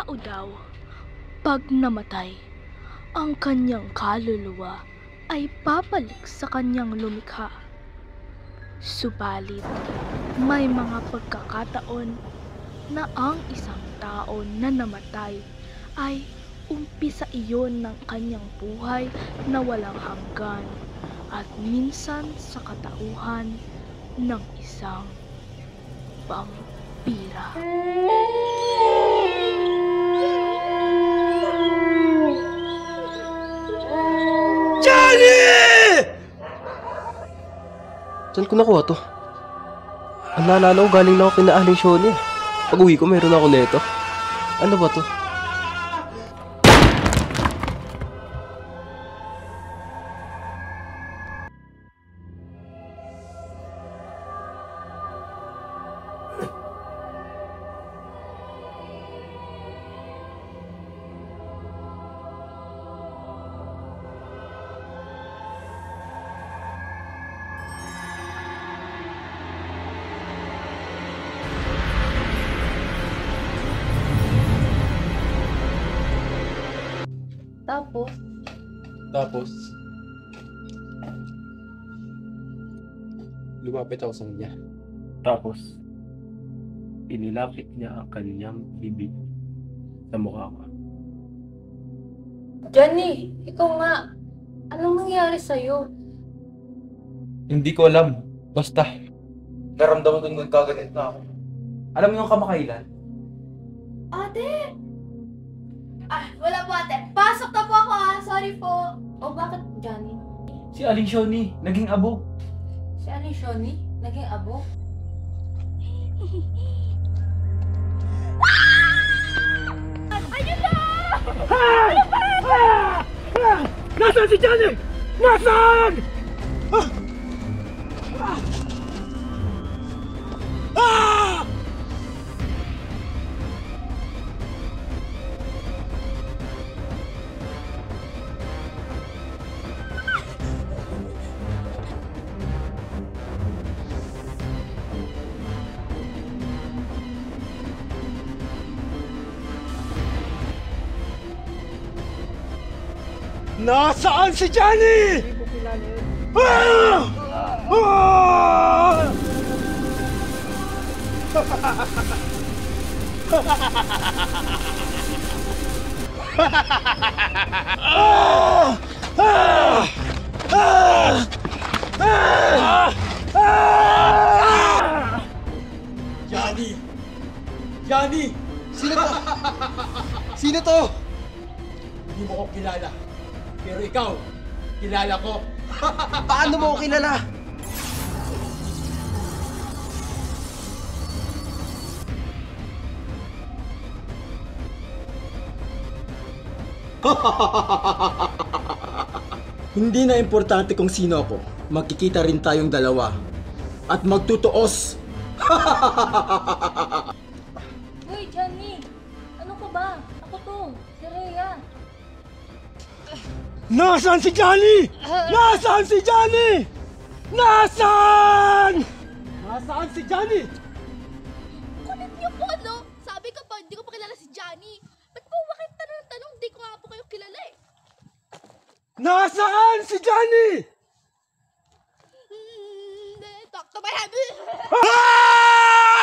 tao daw, pag namatay, ang kanyang kaluluwa ay babalik sa kanyang lumikha. Subalit, may mga pagkakataon na ang isang tao na namatay ay umpisa iyon ng kanyang buhay na walang hanggan at minsan sa katauhan ng isang vampira. Johnny! Saan ko nakuha to? Ang naalala ko, galing na ako kina Aling Shoni. Pag uwi ko, meron ako neto. Ano ba to? Tapos, lumapit ako sa kanya. Tapos, inilapit niya ang kanyang bibig sa mukha ko. Johnny, ikaw nga. Anong nangyari sa'yo? Hindi ko alam. Basta, naramdaman ko nagkaganit na ako. Alam mo yung kamakailan? Ate! Wala po ate. Pasok na po ako Sorry po. Bakit Johnny? Si Aling Shoni, naging abo. Si Aling Shoni? Naging abo? Ayun na! Nasaan si Johnny? Nasaan? Nasaan si Johnny? Hindi ko kilala yun. Johnny! Johnny! Sino to? Sino to? Hindi mo ko kilala. Pero ikaw, kilala ko. Paano mo ko kilala? Hindi na importante kung sino ako. Magkikita rin tayong dalawa. At magtutuos. Uy, Johnny! Ano ka ba? Ako to, si Rhea. Nasaan si Johnny? Nasaan si Johnny? Nasaan? Nasaan si Johnny? Kulit niyo po, no? Sabi ko pa, hindi ko pa kilala si Johnny. Ba't po bakit tanong-tanong? Hindi ko nga po kayo kilala eh. Nasaan si Johnny? Talk to my head. Ah!